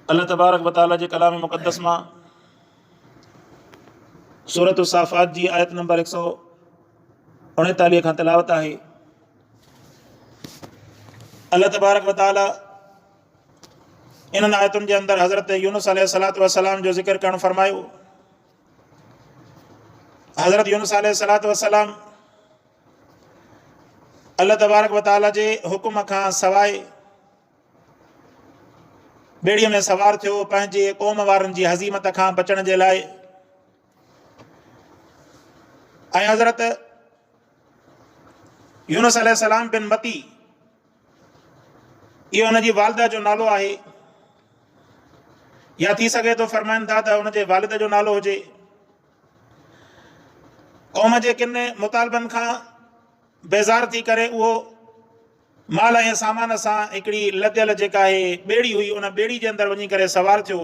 अल्लाह तबारक व तआला जे कलाम मुक़द्दस मां सूरत साफ़ात जी आयत नंबर 139 खां तिलावत आहे। अल्लाह तबारक व तआला इन्हनि आयतुनि जे अंदरि हज़रत यूनुस अलैहिस्सलातु वस्सलाम जो ज़िक्र करणु फरमायो। हज़रत यूनुस अलैहिस्सलातु वस्सलाम अल्लाह तबारक व तआला जे हुकुम खां सवाइ ॿेड़ीअ में सवार थियो पंहिंजे क़ौम वारनि जी हज़ीमत खां बचण जे लाइ। ऐं हज़रत यूनुस अलैहिस्सलाम बिन मती इहो हुनजी वालिदा जो नालो आहे, या थी सघे थो फरमाइनि था त हुनजे वालिद जो नालो हुजे। क़ौम जे किन मुतालबनि खां बेज़ार थी करे उहो माल ऐं सामान सां हिकिड़ी लदियल जेका आहे ॿेड़ी हुई उन ॿेड़ी जे अंदरि वञी करे सवार थियो।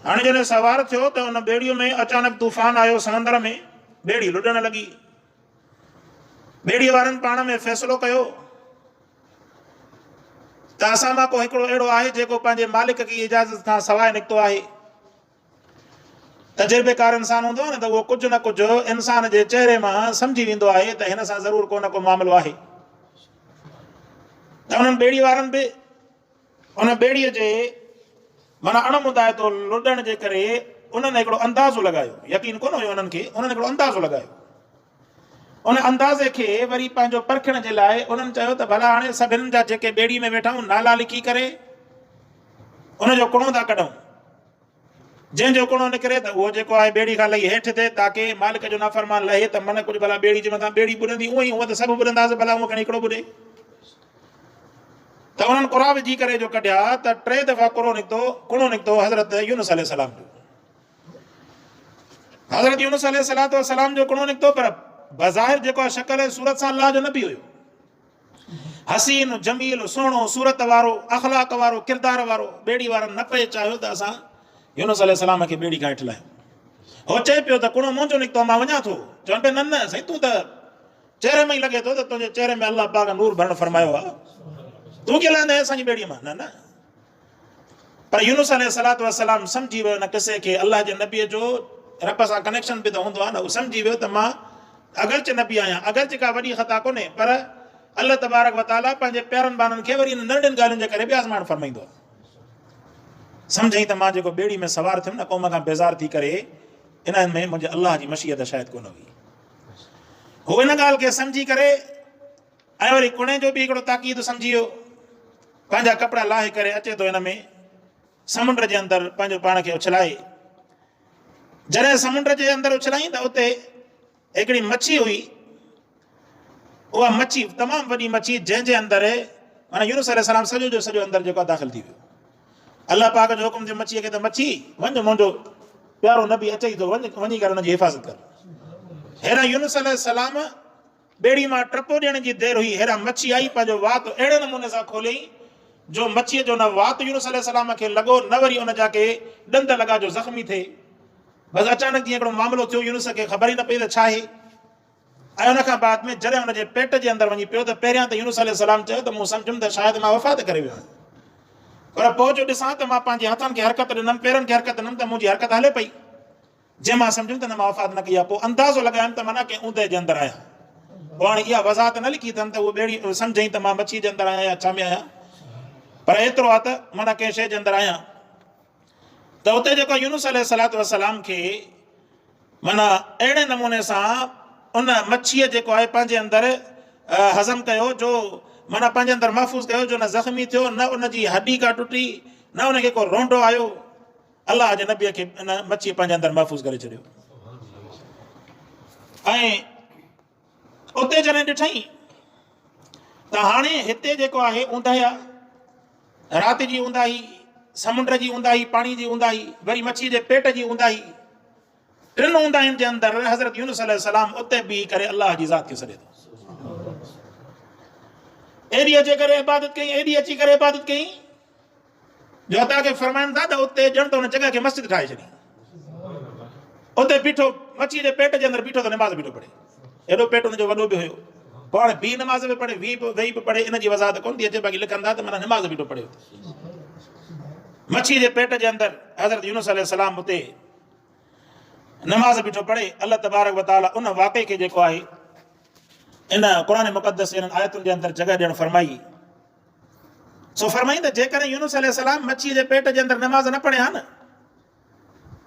हाणे जॾहिं सवार थियो त उन ॿेड़ीअ में अचानक तूफ़ान आयो समुंड में, ॿेड़ी लुॾण लॻी। ॿेड़ीअ वारनि पाण में फ़ैसिलो कयो त असां मां को हिकिड़ो अहिड़ो आहे जेको पंहिंजे मालिक की इजाज़त खां सवाइ निकितो आहे। तजुर्बेकार इंसान हूंदो आहे न, त उहो कुझु न कुझु इंसान जे चहिरे मां सम्झी वेंदो आहे त हिन सां ज़रूरु को न को मामिलो आहे। त उन्हनि ॿेड़ी वारनि बि उन ॿेड़ीअ जे माना अणमुदायतो लुॾण जे करे उन्हनि हिकिड़ो अंदाज़ो लॻायो। यकीन कोन हुयो उन्हनि खे, उन्हनि हिकिड़ो अंदाज़ो लॻायो। उन अंदाज़े खे वरी पंहिंजो परखण जे लाइ उन्हनि चयो त भला हाणे सभिनी जा जेके ॿेड़ी में वेठा आहियूं नाला लिखी करे उनजो कुणो था कढूं। जंहिंजो कुणो निकिरे त उहो जेको आहे ॿेड़ी खां लही हेठि थिए ताकी मालिक जो नाफ़रमान लहे त मन कुझु भला ॿेड़ी जे मथां ॿेड़ी ॿुॾंदी। उहो ई हूअं त सभु ॿुॾंदासीं, भला उहो खणी हिकिड़ो ॿुॾे। त उन्हनि कुरा विझी करे जो कढिया त 3 दफ़ा कुणो निकितो हज़रत यूनुस अलैहिस्सलाम जो। हज़रत यूनुस अलैहिस्सलातु वस्सलाम जो कुणो निकितो, पर बज़ाहिर जेको आहे शक्ल ऐं सूरत सां अल्लाह जो नबी हुयो। हसीन जमील सुहिणो सूरत वारो अख़लाक वारो किरदार वारो। ॿेड़ी वारनि न पए चाहियो त असां यूनुस अलैहिस्सलाम खे ॿेड़ी खां हेठि लाहियूं। हो चए पियो त कुणो मुंहिंजो निकितो, मां वञा थो। चवनि पिया न न साईं, तूं त चहिरे में ई लॻे थो त तुंहिंजे चहिरे में अल्लाह पाक नूर भरण फरमायो आहे, तूं कीअं लहंदे असांजी ॿेड़ीअ मां? न न। पर यूनुस अलैहिस्सलातु वस्सलाम सम्झी वियो न किसे खे, अल्लाह जे नबीअ जो रब सां कनेक्शन बि त हूंदो आहे न। उहो सम्झी वियो त मां अगरचे नबी आहियां, अगरचे का वॾी ख़ता कोन्हे, पर अल्लाह तबारक व तआला पंहिंजे प्यारनि बारनि खे वरी इन नंढियुनि ॻाल्हियुनि जे करे बि आज़माइण फरमाईंदो आहे। सम्झई त मां जेको ॿेड़ी में सवार थियुमि न क़ौम खां बेज़ार थी करे, इन्हनि में मुंहिंजे अल्लाह जी मशीयत शायदि कोन हुई। हू इन ॻाल्हि खे सम्झी करे ऐं वरी कुणे जो बि हिकिड़ो ताक़ीद सम्झी वियो। पंहिंजा कपिड़ा लाहे करे अचे थो हिन में समुंड जे अंदरि पंहिंजो पाण खे उछलाए। जॾहिं समुंड जे अंदरि उछलाई त उते हिकिड़ी मच्छी हुई। उहा मच्छी तमामु वॾी मच्छी, जंहिंजे अंदरि माना यूनुस अलैहिस्सलाम सॼो जो सॼो अंदरि जेको आहे दाख़िल थी वियो। अल्लाह पाक जो हुकुम जे मच्छीअ खे त मच्छी वञ, मुंहिंजो प्यारो नबी अचे ई थो, वञी करे हुनजी हिफ़ाज़त कर। हेॾा यूनुस अलैहिस्सलाम ॿेड़ी मां टपो ॾियण जी देरि हुई, हेॾा मच्छी आई पंहिंजो वात अहिड़े नमूने सां खोलियईं जो मच्छीअ जो न वात यूनुस अलैहिस्सलाम खे लॻो, न वरी उन जा के ॾंद लॻा जो ज़ख़्मी थिए। बसि अचानक जीअं हिकिड़ो मामिलो थियो, यूनुस खे ख़बर ई न पई त छा आहे। ऐं उन खां बाद में जॾहिं हुनजे पेट जे अंदरि वञी पियो त पहिरियां त यूनुस अलैहिस्सलाम चयो त मूं सम्झुमि त शायदि मां वफ़ात करे वियो आहियां। पर पोइ जो ॾिसां त मां पंहिंजे हथनि खे हरकत ॾिनमि, पेरनि खे हरकत ॾिनमि त मुंहिंजी हरकत हले पई, जंहिं मां सम्झुमि त न मां वफ़ात न कई आहे। पोइ अंदाज़ो लॻायुमि त माना कंहिं ऊंदहि जे अंदरि आहियां। पोइ हाणे इहा वज़ाहत न लिखी अथनि त उहो ॿेड़ी सम्झई त मां मच्छी जे अंदरि आहियां या छा में आहियां, पर एतिरो आहे त माना कंहिं शइ जे अंदरि आहियां। त उते जेको यूनुस अलैहिस्सलातु वस्सलाम खे माना अहिड़े नमूने सां उन मच्छीअ जेको आहे पंहिंजे अंदरि हज़म कयो, जो माना पंहिंजे अंदरि महफ़ूज़ कयो, जो न ज़ख़्मी थियो, न उनजी हॾी का टुटी, न उनखे को रोंडो आयो। अल्लाह जे नबीअ खे इन मच्छीअ पंहिंजे अंदरि महफ़ूज़ करे छॾियो। ऐं उते जॾहिं ॾिठई त हाणे हिते जेको आहे ऊंदाही आहे, राति जी ऊंदाही, समुंड जी ऊंदाही, पाणी जी ऊंदाही, वरी मच्छीअ जे पेट जी ऊंदाही, टिनि ऊंदाहियुनि जे अंदरि हज़रत यूनुस अलैहिस्सलाम उते बीही करे अल्लाह जी ज़ात खे सॾे थो। एॾी अची करे इबादत कई, एॾी अची करे इबादत कई जो अता खे फरमाइनि था त उते ॼण त हुन जॻह खे मस्जिद ठाहे छॾी। उते बीठो मच्छी जे पेट जे अंदरि बीठो त नमाज़ बीठो पढ़े। एॾो पेट हुनजो वॾो बि हुयो। पाण बी नमाज़ बि पढ़े, वेही बि पढ़े, इन जी वज़ाहत कोन थी अचे, बाक़ी लिखनि था त माना नमाज़ बीठो पढ़े। मच्छी जे पेट जे अंदर हज़रत यूनुस अलैहिस्सलाम उते नमाज़ बीठो पढ़े। अल्लाह तबारक व तआला उन वाक़े खे जेको आहे इन क़ुरान मुक़द्दस इन आयतुनि जे अंदर जगह ॾियणु फरमाई। सो फरमाई त जेकॾहिं यूनुस अलैहिस्सलाम मच्छी जे पेट जे अंदर नमाज़ न पढ़िया न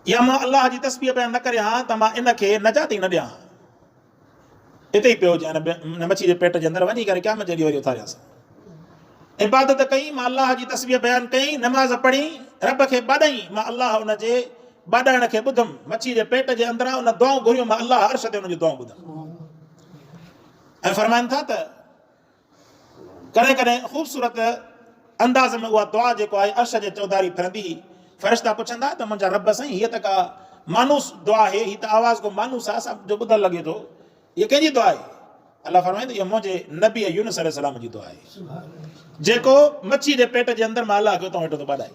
या मां अल्लाह जी तस्बीह बयान न करिया हा त मां इनखे नजात ई न ॾियां। हिते ई पियो हुजे न मच्छी जे पेट जे अंदर वञी करे क़यामत जे ॾींहुं वरी उथारियासीं। इबादत कई, मां अल्लाह जी तस्बीह बयान कई, नमाज़ पढ़ी, रब खे ॿाॾाई, मां अल्लाह उन जे ॿाॾाइण खे ॿुधुमि। मच्छी जे पेट जे अंदरां उन दुआऊं घुरियूं, मां अल्लाह अर्श ते उन जी दुआऊं ॿुधुमि। ऐं फरमाइनि था त कॾहिं कॾहिं ख़ूबसूरत अंदाज़ में उहा दुआ जेको आहे अर्श जे चौधारी फिरंदी हुई। फ़रिश्ता पुछंदा त मुंहिंजा रब साईं, हीअ त का मानूस दुआ आहे, हीअ त आवाज़ को मानूस आहे, असांजो ॿुधणु लॻे थो, हीअ कंहिंजी दुआ आहे? अल्लाह फरमाईंदो इहा मुंहिंजे नबी यूनुस अलैहिस्सलाम जी दुआ आहे, जेको मच्छी जे पेट जे अंदर मां अल्लाह खे उतां वेठो थो ॿाॾाए।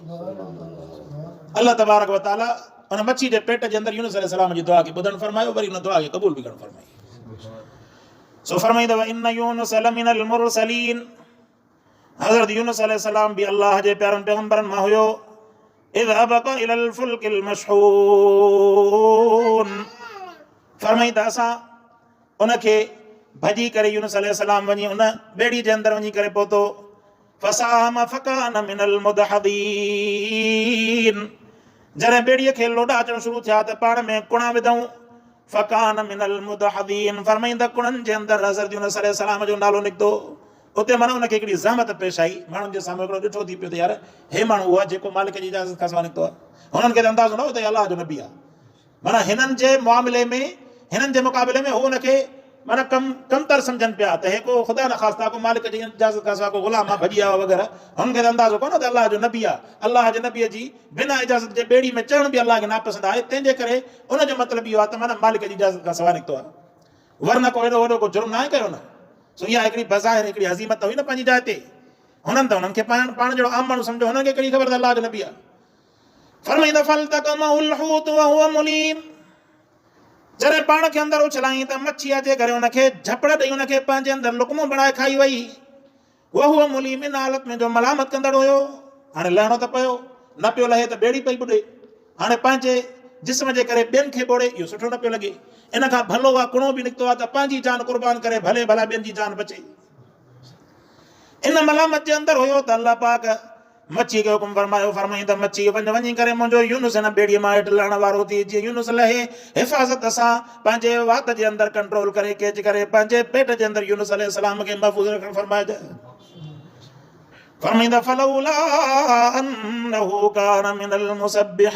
अल्लाह तबारक व तआला उन मच्छी जे पेट जे अंदर यूनुस अलैहिस्सलाम जी दुआ खे ॿुधणु फरमायो, वरी उन दुआ खे क़बूल बि करणु फरमाई। सो फरमाईंदव इन यूनुस लमिनल मुरसलीन, हज़रत यूनुस अलैहिस्सलाम भी अल्लाह जे प्यारनि पैगंबरनि मां हुयो। इज़ अबक़ इलल फुल्किल मशहून, फरमाई त असां उनखे भॼी करे यूनुस अलैहिस्सलाम वञी उन ॿेड़ी जे अंदरि वञी करे पहुतो। फसाहम फकान मिनल मुदहदीन, जॾहिं ॿेड़ीअ खे लोॾा अचणु शुरू थिया त पाण में कुणा विधऊं। फकान मिनल मुदहदीन, फरमाईंदा कुणनि जे अंदरि हज़रत यूनुस अलैहिस्सलाम जो नालो निकितो। उते माना उनखे हिकिड़ी ज़हमत पेश आई, माण्हुनि जे साम्हूं हिकिड़ो ॾिठो थी पियो त यार हे माण्हू उहा जेको मालिक जी इजाज़त खां सवाइ निकितो आहे। हुननि खे त अंदाज़ो न हो त अलाह जो नबी आहे। माना हिननि जे मामले में, हिननि जे मुक़ाबले में हू हुनखे माना कमतर सम्झनि पिया त हे को ख़ुदा न ख़ास्ता को मालिक जी इजाज़त खां सवाइ को ग़ुलाम आहे, भॼी आयो वग़ैरह। हुननि खे त अंदाज़ो कोन त अलाह जो नबी आहे। अलाह जे नबीअ जी बिना इजाज़त जे ॿेड़ी में चढ़ण बि अलाह खे नापसंदि आहे। तंहिंजे करे उनजो मतिलबु इहो आहे त माना मालिक जी इजाज़त खां सवाइ निकितो आहे, वरना को एॾो वॾो को जुर्म न आहे कयो न। सो इहा हिकिड़ी बज़ाहिर हिकिड़ी हज़ीमत हुई न पंहिंजी जाइ ते। हुननि त हुननि खे पाण जहिड़ो आम माण्हू सम्झो, हुननि खे कहिड़ी ख़बर त अलाह जो नबी आहे। फरमाईंदा फल्तक़महुल हुत वहुव मुलीम, जॾहिं पाण खे अंदरि उछलाई त मच्छी अचे करे हुनखे झपड़ ॾेई हुनखे पंहिंजे अंदरि लुकमो बणाए खाई वई। वहुव मुलीम, इन हालत में जो मलामत कंदड़ हुयो। हाणे लहणो त पियो, न पियो लहे त ॿेड़ी पई ॿुॾे। हाणे पंहिंजे जिस्म जे करे ॿियनि खे ॿोड़े, इहो सुठो न पियो लॻे। इन खां भलो आहे कुणो बि निकितो आहे त पंहिंजी जान कुर्बान करे भले भला ॿियनि जी जान बचे। इन मलामत जे अंदरि हुयो त अल्लाह पाक मच्छी खे हुकुम फरमायो, फरमाईंदा मच्छी वञी करे मुंहिंजो यूनुस हिन ॿेड़ीअ मां हेठि लहण वारो थी। जीअं यूनुस लहे, हिफ़ाज़त सां पंहिंजे वात जे अंदरि कंट्रोल करे केच करे पंहिंजे पेट जे अंदरि यूनुस अलैहिस्सलाम खे महफ़ूज़ रखणु फरमाइजे। फरमाईंदा फलौला अन्नहु कान मिनल मुसब्बिहीन,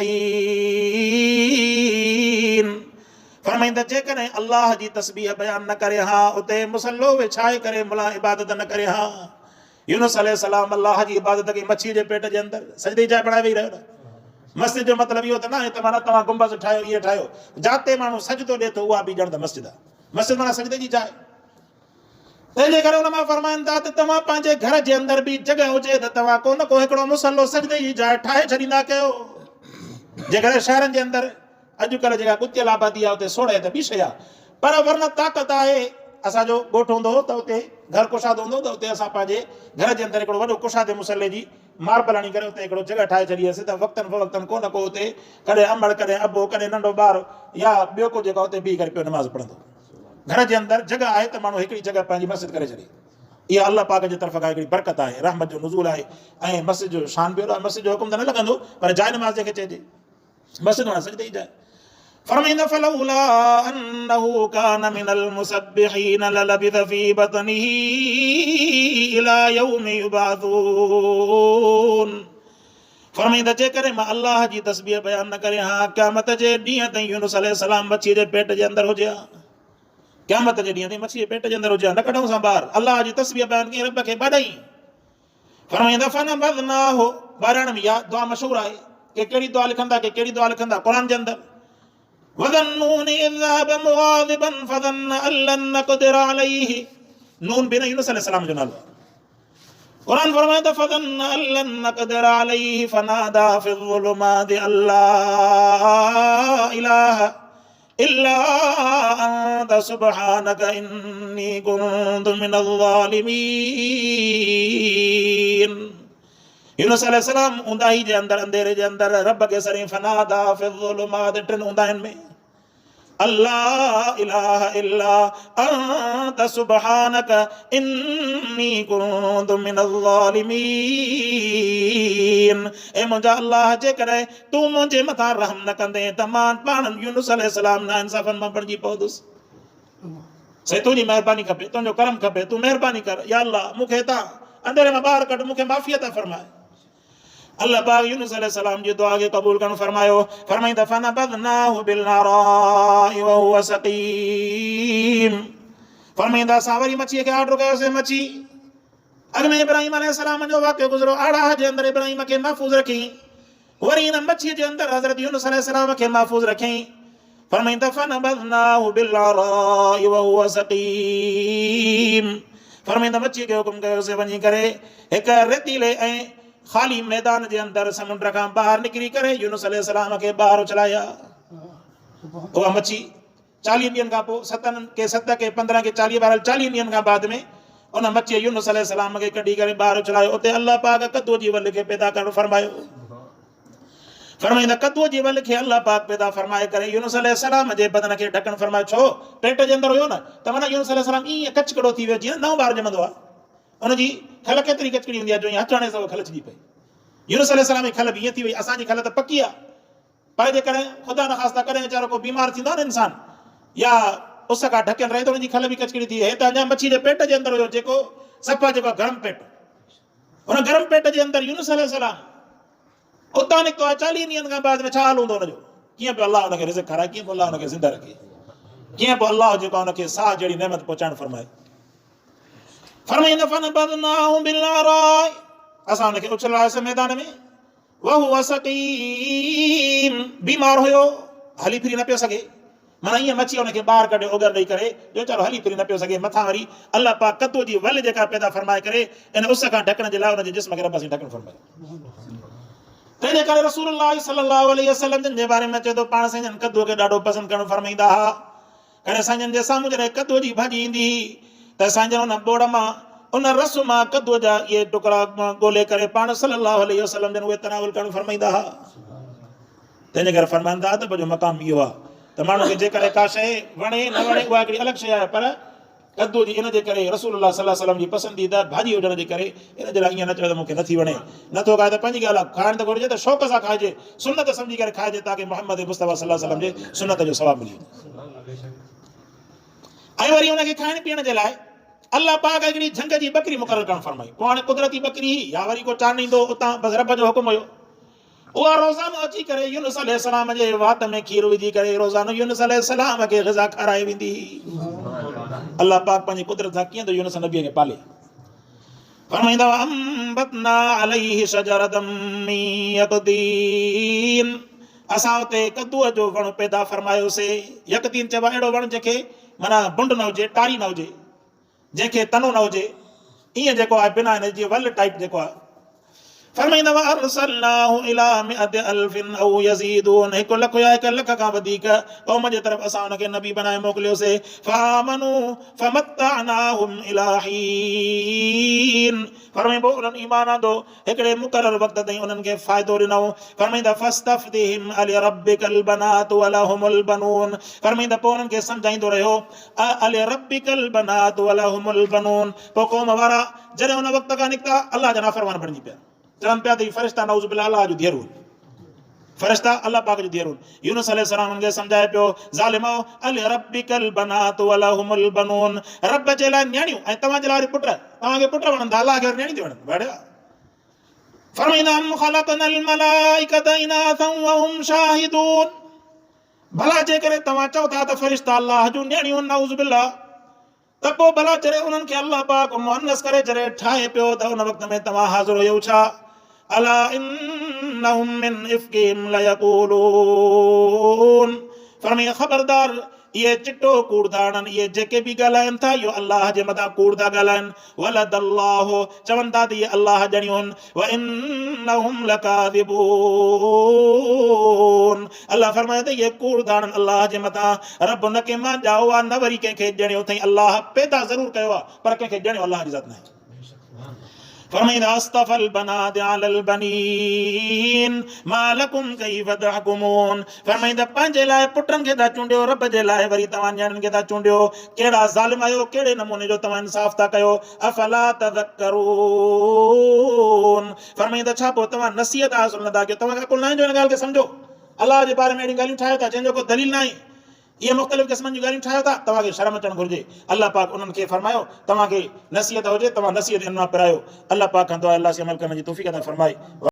फरमाईंदा जेकॾहिं अल्लाह जी तस्बीह बयान न करे हा, उते मुसलो विछाए करे मुला इबादत न करे हा। यूनुस अलैहिस्सलाम अल्लाह जी इबादत खे मच्छी जे पेट जे अंदरि सजदे जाइ बणाए वेही रहियो। मस्जिद जो मतिलबु इहो त न आहे त माना तव्हां गुंबज़ ठाहियो, इहे ठाहियो। जाते माण्हू सजदो ॾिए थो उहा बि ॼण त मस्जिद आहे। मस्जिद माना सजदे जी जाइ। तंहिंजे करे उन मां फरमाइनि था त तव्हां पंहिंजे घर जे अंदरि बि जॻह हुजे त तव्हां को न को हिकिड़ो मुसलो सजदे जी जाइ ठाहे छॾींदा कयो। जेकॾहिं शहरनि जे अंदरि अॼुकल्ह जेका कुतियल आबादी आहे उते सोढ़े त ॿी शइ आहे, पर वरना ताक़त आहे। असांजो ॻोठु हूंदो हो त उते घर कुशाद हूंदो त उते असां पंहिंजे घर जे अंदरि हिकिड़ो वॾो कुशादे मुसले जी मार्बल हणी करे उते हिकिड़ो जॻह ठाहे छॾी हुअसीं त वक़्तनि फ़वक़्तनि को न को उते कॾहिं अमड़, कॾहिं अबो, कॾहिं नंढो ॿारु या ॿियो को जेको उते बीह करे पियो नमाज़ पढ़ंदो। घर जे अंदरि जॻह आहे त माण्हू हिकिड़ी जॻह पंहिंजी मस्जिद करे छॾे। इहा अल्लाह पाक जे तरफ़ खां हिकिड़ी बरकत आहे, रहमत जो नुज़ूल आहे। ऐं मस्जिद जो शान बि आहे। मस्जिद जो हुकुम त न लॻंदो, पर जाइ नमाज़ जंहिंखे चइजे मस्जिद माना सजदे जी जाइ। फरमाईंदा फलौला अन्नहु कान मिनल मुसब्बिहीन ललबिथ फी बतनिही इला यौमि युबासून, फरमाईंदा जेकॾहिं मां अल्लाह जी तस्बीह बयान न करे हा, क़यामत जे ॾींहं ताईं यूनुस अलैहिस्सलाम मच्छी जे पेट जे अंदरि हुजे हा। क़यामत जे ॾींहं ताईं मच्छी जे पेट जे अंदरि हुजे हा, न कढूं सां ॿाहिरि। अल्लाह जी तस्बीह बयान कई, रब खे ॿाॾाई। फरमाईंदा फनबज़नाहु, ॿारण में इहा दुआ मशहूरु आहे कि कहिड़ी दुआ लिखंदा, कि कहिड़ी दुआ लिखंदा क़ुरान जे अंदरि। वज़न्नूनि इज़ ज़हब मुग़ाज़िबन फ़ज़न्न अन लन नक़दिर अलैहि, नून बि न यूनुस अलैहिस्सलाम जो नालो। क़ुरान फरमाईंदा फ़ज़न्न अन लन नक़दिर अलैहि फ़नादा फ़िज़्ज़ुलुमाति अल्ला इलाहा इल्ला अंत सुब्हानक इन्नी कुन्तु मिनज़ ज़ालिमीन। यूनुस अलैहिस्सलाम ऊंदाही जे अंदर अंधेरे जे अंदर रब के सरी फनादा फिल ज़ुलुमात टिन ऊंदाहिन में अल्लाह इलाहा इल्ला अंत सुब्हानक इन्नी कुन्तु मिनज़ ज़ालिमीन। ए मुंहिंजा अल्लाह जे करे तू मुंहिंजे मथां रहम न कंदे त मां पाण यूनुस अलैहिस्सलाम ना इंसाफ़न मां बणिजी पवंदुसि। से तुंहिंजी महिरबानी खपे, तुंहिंजो करम खपे, तू महिरबानी कर या अल्लाह मूंखे हितां अंधेरे मां ॿाहिरि कढ, मूंखे माफ़ी अता फरमाए। अल्लाह पाक यूनुस अलैहिस्सलाम जी दुआ खे क़बूल करण फरमायो। फरमाईंदा फनबज़नाहु बिलअराइ वहुव सक़ीम। फरमाईंदा असां वरी मच्छीअ खे ऑर्डर कयोसीं। मच्छी अॻ में इब्राहिम अलैहिस्सलाम जो वाक़ियो गुज़रो, आड़ाह जे अंदरि इब्राहिम खे महफ़ूज़ रखी, वरी हिन मच्छीअ जे अंदरि हज़रत यूनुस अलैहिस्सलाम खे महफ़ूज़ रखी। फरमाईंदा फनबज़नाहु बिलअराइ वहुव सक़ीम। फरमाईंदा मच्छीअ खे हुकुम कयोसीं वञी करे हिकु रेतीले ऐं ख़ाली मैदान जे अंदरि समुंड खां ॿाहिरि निकिरी करे यूनुस अलैहिस्सलाम खे ॿाहिरि उछलाया। उहा मच्छी 40 ॾींहंनि खां पोइ 7 के 15 के 40 ॿारहं 40 ॾींहंनि खां बाद में उन मच्छीअ यूनुस अलैहिस्सलाम खे कढी करे ॿाहिरि उछलायो। उते अल्लाह पाक कद्दूअ जी वल खे पैदा करणु फरमायो। फरमाईंदा कद्दूअ जी वल खे अल्लाह पाक पैदा फरमाए करे यूनुस अलैहिस्सलाम जे बदन खे ढकणु फरमायो। छो पेट जे अंदरि हुयो न त माना यूनुस अलैहिस्सलाम ईअं कचकड़ो थी वियो जीअं नओं ॿारु ॼमंदो आहे। उनजी खल केतिरी कचकड़ी हूंदी आहे जो ईअं हथाणे सां खल अचिजी पई। यूनुस अलैहिस्सलाम जी खल बि ईअं थी वई। असांजी खल त पकी आहे, पर जेकॾहिं ख़ुदा न ख़ास्ता कॾहिं वीचारो को बीमार थींदो आहे न इंसान या उस खां ढकियल रहे त उनजी खल बि कचकड़ी थी वई। हितां अञा मच्छी जे पेट जे अंदरि हुयो जेको सफ़ा जेको गरम पेट, उन गरम पेट जे अंदरि यूनुस अलैहिस्सलाम उतां निकितो आहे 40 ॾींहंनि खां बाद में। छा हाल हूंदो हुनजो? कीअं पियो अलाह हुनखे रिज़्क़ खाराए, कीअं पियो अलाह हुनखे ज़िंदा रखे, कीअं पियो अलाह जेको हुनखे साह जहिड़ी नेमत पहुचाइणु फरमाए। फरमाईंदा फनबज़नाहु बिलअराइ, असां हुनखे उछलायोसीं मैदान में। वहुव सक़ीम, बीमार हुयो, हली फिरी न पियो सघे। माना ईअं मच्छी हुनखे ॿाहिरि कढे उगर ॾेई करे जो वीचारो हली फिरी न पियो सघे। मथां वरी अल्लाह पाक कद्दूअ जी वल जेका पैदा फरमाए करे इन उस खां ढकण जे लाइ हुनजे जिस्म खे रब सां ढकणु फरमायो। तंहिंजे करे रसूलुल्लाह सल्लल्लाहु अलैहि वसल्लम जे बारे में चए थो पाण साईं कद्दूअ खे ॾाढो पसंदि करणु फरमाईंदा हुआ। करे साईं जे साम्हूं जॾहिं कद्दूअ जी भाॼी ईंदी त साईं उन बोड़ मां उन रस मां कद्दूअ जा इहे टुकड़ा ॻोल्हे करे पाण सल्लल्लाहु अलैहि वसल्लम जन उहे तनावुल करणु फरमाईंदा हुआ। तंहिंजे करे फरमाईंदा त पंहिंजो मक़ाम इहो आहे त माण्हू खे जेकॾहिं का शइ वणे न वणे उहा हिकिड़ी अलॻि शइ आहे, पर कद्दू जी इन जे करे रसूलुल्लाह सल्लल्लाहु अलैहि वसल्लम जी पसंदीदा भाॼी हुजण जे करे इन जे लाइ ईअं न चवे त मूंखे नथी वणे, नथो खाए त पंहिंजी ॻाल्हि आहे। खाइण त घुरिजे त शौक़ सां खाइजे, सुनत सम्झी करे खाइजे ताकी मोहम्मद मुस्तफ़ा सल्लल्लाहु अलैहि वसल्लम जे सुनत जो सवाबु मिली वञे। ऐं वरी उनखे खाइण पीअण जे लाइ अल्लाह पाक हिकिड़ी झंग जी बकरी मुक़ररु करणु फरमाई। को हाणे कुदरती बकरी या वरी को चांड ईंदो उतां बसि रब जो हुकुम हुयो। उहा रोज़ानो अची करे यूनुस अलैहिस्सलाम जे वात में खीर विझी करे रोज़ानो यूनुस अलैहिस्सलाम खे ग़िज़ा खाराए वेंदी। अल्लाह पाक पंहिंजी कुदरत सां कीअं थो यूनुस नबीअ खे पाले। फरमाईंदा अंबतना अलैहि शजरतम मिन यक़दीन, असां उते कद्दूअ जो वण पैदा फरमायोसीं। यक़दीन चइबो आहे अहिड़ो वण जंहिंखे माना बुंड न हुजे, टारी न हुजे, जंहिंखे तनो न हुजे, ईअं जेको आहे बिना हिन जी वल टाइप जेको आहे। फरमाईंदा अर्सलनाहु इला मिअति अल्फिन औ यज़ीदून, 1 लख या 1 लख खां वधीक क़ौम जे तरफ़ असां हुनखे नबी बनाए मोकिलियोसीं। फामनू फमत्तअनाहुम इला हीन, फरमाईं पोइ उन्हनि ईमान आंदो हिकिड़े मुक़ररु वक़्त ताईं उन्हनि खे फ़ाइदो ॾिनो। फरमाईंदा फस्तफ्तिहिम अलिरब्बिकल बनातु वलहुमुल बनून, फरमाईंदा पोइ उन्हनि खे सम्झाईंदो रहियो अलिरब्बिकल बनातु वलहुमुल बनून। पोइ क़ौम वारा जॾहिं उन वक़्त खां निकिता अल्लाह जा नाफ़रमान बणिजी पिया, चवनि पिया त फ़रिश्ता नऊज़ बिल्लाह अल्लाह जो धीअरूं, फ़रिश्ता अल्लाह पाक जो धीअरूं। यूनुस अलैहिस्सलाम उन्हनि खे सम्झाए पियो ज़ालिमो अलिरब्बिकल बनातु वलहुमुल बनून, रब जे लाइ न्याणियूं ऐं तव्हांजे लाइ पुट, तव्हांखे पुट वणंदा, अल्लाह खे न्याणी थी वणनि। बढ़िया। फरमाईंदा हम ख़लक़नल मलाइकत इनाथन वहुम शाहिदून, भला जेकरे तव्हां चओ था त फ़रिश्ता अल्लाह जूं न्याणियूं नऊज़ बिल्लाह, त पोइ भला चरे उन्हनि खे अल्लाह पाक मुअन्नस करे चरे ठाहे पियो त उन वक़्त में तव्हां हाज़िर हुयो छा? अला इन्नहुम मिन इफ़्किहिम लयक़ूलून, फरमाईं ख़बरदार इहे चिटो कूड़ था हणनि, इहे जेके बि ॻाल्हाइनि था इहो अल्लाह जे मथां कूड़ था ॻाल्हाइनि। वलदल्लाहु, चवनि था त इहे अल्लाह ॼणियूं आहिनि। व इन्नहुम लकाज़िबून, अल्लाह फरमाए त इहे कूड़ था हणनि अल्लाह जे मथां। रब न कंहिं मां ॼाओ आहे न वरी कंहिंखे ॼणियो अथई, अल्लाह पैदा ज़रूरु कयो आहे पर कंहिंखे ॼणियो अल्लाह जी ज़ात न आहे। फरमाईंदा अस्तफल बनात अलल बनीन मालकुम कैफ तहकुमून। फरमाईंदा पंहिंजे लाइ पुटनि खे था चूंडियो, रब जे लाइ वरी तव्हां नियाणियुनि खे था चूंडियो। कहिड़ा ज़ालिम आहियो, कहिड़े नमूने जो तव्हां इंसाफ़ था कयो। अफला तज़क्करून। फरमाईंदा छा पोइ तव्हां नसीहत हासिल नथा कयो, तव्हां कुल न आहे जो हिन ॻाल्हि खे सम्झो। अलाह जे बारे में अहिड़ी ॻाल्हियूं ठाहियो था जंहिंजो को दलील न आहे। ये मुख़्तलिफ़ क़िस्मनि जी ॻाल्हियूं ठाहियो था, तव्हांखे शर्म अचणु घुरिजे। अल्लाह पाक उन्हनि खे फरमायो तव्हांखे नसीहत हुजे, तव्हां नसीहत हिन मां पिरायो। अल्लाह पाक खां दुआ अल्लाह से अमल करण जी तौफ़ीक़ अता फरमाए।